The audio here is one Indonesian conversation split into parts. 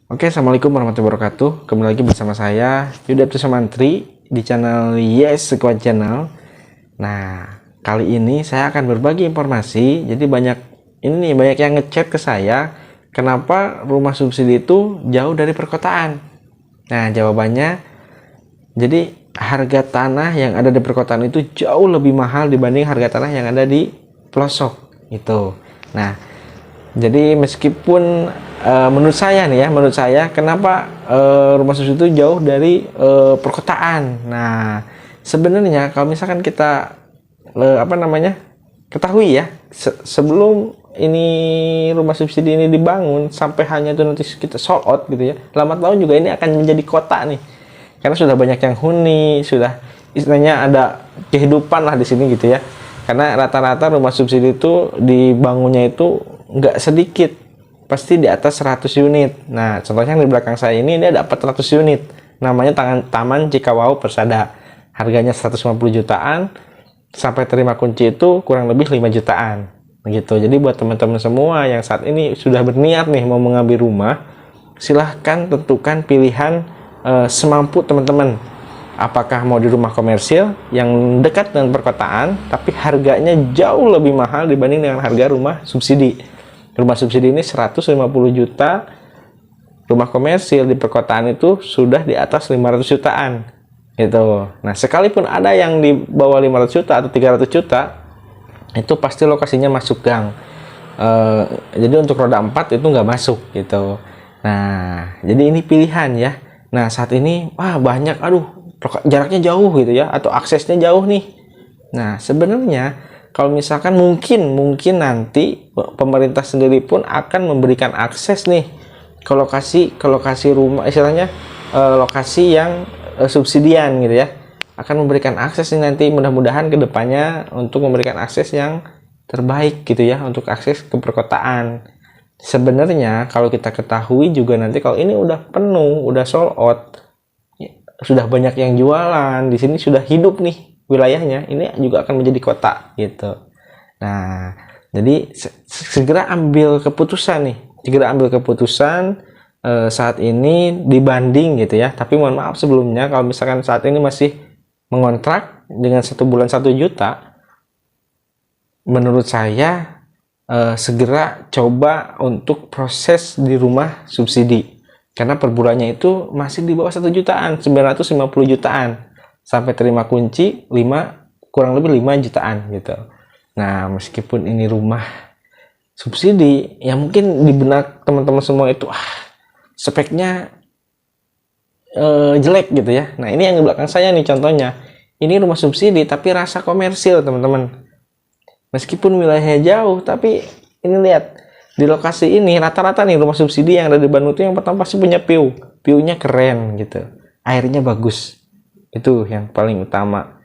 Oke, assalamualaikum warahmatullahi wabarakatuh. Kembali lagi bersama saya Yuda Mantri di channel Yes Squad Channel. Nah, kali ini saya akan berbagi informasi. Jadi banyak yang ngechat ke saya, kenapa rumah subsidi itu jauh dari perkotaan. Nah, jawabannya, jadi harga tanah yang ada di perkotaan itu jauh lebih mahal dibanding harga tanah yang ada di pelosok itu. Nah, jadi meskipun menurut saya kenapa rumah susu itu jauh dari perkotaan. Nah, sebenarnya kalau misalkan kita ketahui ya, sebelum ini rumah subsidi ini dibangun sampai hanya itu nanti kita sold out gitu ya, lambat laun juga ini akan menjadi kota nih, karena sudah banyak yang huni, sudah istilahnya ada kehidupan lah di sini gitu ya. Karena rata-rata rumah subsidi itu dibangunnya itu nggak sedikit, pasti di atas 100 unit. Nah, contohnya di belakang saya ini ada 400 unit, namanya Taman Cikawau Persada, harganya 150 jutaan, sampai terima kunci itu kurang lebih 5 jutaan gitu. Jadi buat teman-teman semua yang saat ini sudah berniat nih mau mengambil rumah, silahkan tentukan pilihan semampu teman-teman. Apakah mau di rumah komersil yang dekat dengan perkotaan tapi harganya jauh lebih mahal dibanding dengan harga rumah subsidi. Rumah subsidi ini 150 juta, rumah komersil di perkotaan itu sudah di atas 500 jutaan gitu. Nah, sekalipun ada yang di bawah 500 juta atau 300 juta, itu pasti lokasinya masuk gang. Jadi untuk roda 4 itu nggak masuk gitu. Nah, jadi ini pilihan ya. Nah, saat ini banyak, jaraknya jauh gitu ya, atau aksesnya jauh nih. Nah, sebenarnya kalau misalkan mungkin nanti pemerintah sendiri pun akan memberikan akses nih ke lokasi rumah, istilahnya lokasi yang subsidian gitu ya, akan memberikan akses nih nanti, mudah-mudahan kedepannya untuk memberikan akses yang terbaik gitu ya, untuk akses ke perkotaan. Sebenarnya kalau kita ketahui juga nanti kalau ini udah penuh, udah sold out, sudah banyak yang jualan di sini, sudah hidup nih wilayahnya, ini juga akan menjadi kota gitu. Nah, jadi segera ambil keputusan nih, saat ini dibanding gitu ya. Tapi mohon maaf sebelumnya, kalau misalkan saat ini masih mengontrak dengan 1 bulan 1 juta, menurut saya segera coba untuk proses di rumah subsidi, karena per bulannya itu masih di bawah 1 jutaan, 950 jutaan, sampai terima kunci kurang lebih 5 jutaan gitu. Nah, meskipun ini rumah subsidi, ya mungkin di benak teman-teman semua itu speknya jelek gitu ya. Nah, ini yang di belakang saya nih contohnya. Ini rumah subsidi tapi rasa komersil, teman-teman. Meskipun wilayahnya jauh, tapi ini lihat, di lokasi ini rata-rata nih rumah subsidi yang ada di Bandung itu yang pertama pasti punya view-nya keren gitu, airnya bagus, itu yang paling utama.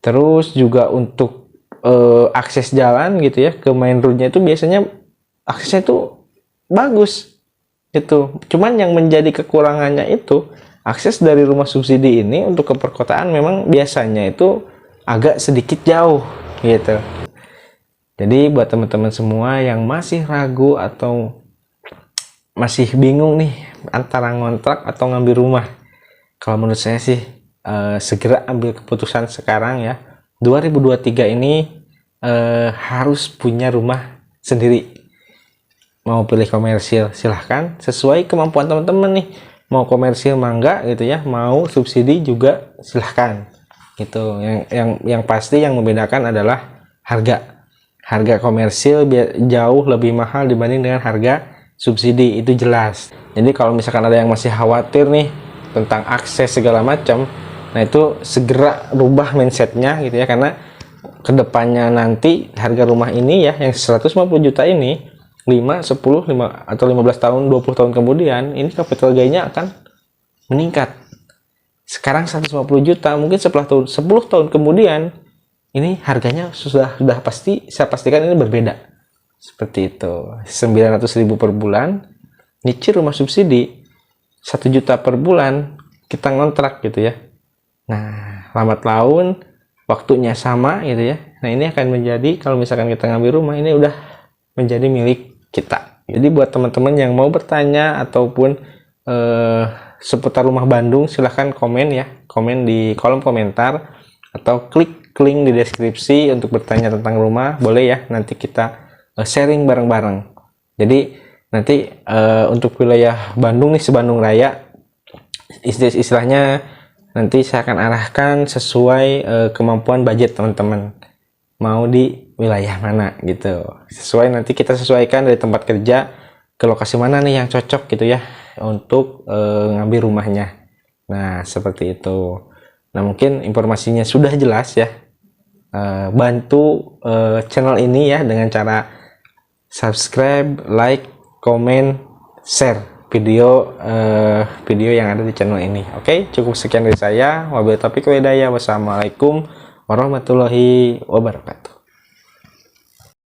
Terus juga untuk akses jalan gitu ya ke main roadnya itu biasanya aksesnya itu bagus gitu. Cuman yang menjadi kekurangannya itu akses dari rumah subsidi ini untuk ke perkotaan memang biasanya itu agak sedikit jauh gitu. Jadi buat teman-teman semua yang masih ragu atau masih bingung nih antara ngontrak atau ngambil rumah, kalau menurut saya sih segera ambil keputusan sekarang ya. 2023 ini harus punya rumah sendiri. Mau pilih komersil silahkan, sesuai kemampuan teman-teman nih. Mau komersil mangga gitu ya, mau subsidi juga silahkan gitu. Yang pasti yang membedakan adalah harga komersil jauh lebih mahal dibanding dengan harga subsidi, itu jelas. Jadi kalau misalkan ada yang masih khawatir nih tentang akses segala macam, nah itu segera rubah mindsetnya gitu ya, karena kedepannya nanti harga rumah ini ya yang 150 juta ini 5 atau 15 tahun 20 tahun kemudian ini capital gainnya akan meningkat. Sekarang 150 juta, mungkin 10 tahun kemudian ini harganya sudah pasti, saya pastikan ini berbeda. Seperti itu. 900.000 per bulan nyicil rumah subsidi, 1 juta per bulan kita ngontrak gitu ya. Nah, lambat laun waktunya sama gitu ya. Nah, ini akan menjadi, kalau misalkan kita ngambil rumah ini udah menjadi milik kita. Jadi buat teman-teman yang mau bertanya ataupun seputar rumah Bandung, silahkan komen ya, komen di kolom komentar atau klik link di deskripsi untuk bertanya tentang rumah, boleh ya, nanti kita sharing bareng-bareng. Jadi nanti untuk wilayah Bandung nih, se-Bandung Raya, istilahnya nanti saya akan arahkan sesuai kemampuan budget teman-teman, mau di wilayah mana gitu, sesuai, nanti kita sesuaikan dari tempat kerja ke lokasi mana nih yang cocok gitu ya untuk ngambil rumahnya. Nah seperti itu. Nah mungkin informasinya sudah jelas ya. Bantu channel ini ya dengan cara subscribe, like, komen, share video video yang ada di channel ini. Oke, cukup sekian dari saya. Wabillahi taufiq wal hidayah. Wassalamualaikum warahmatullahi wabarakatuh.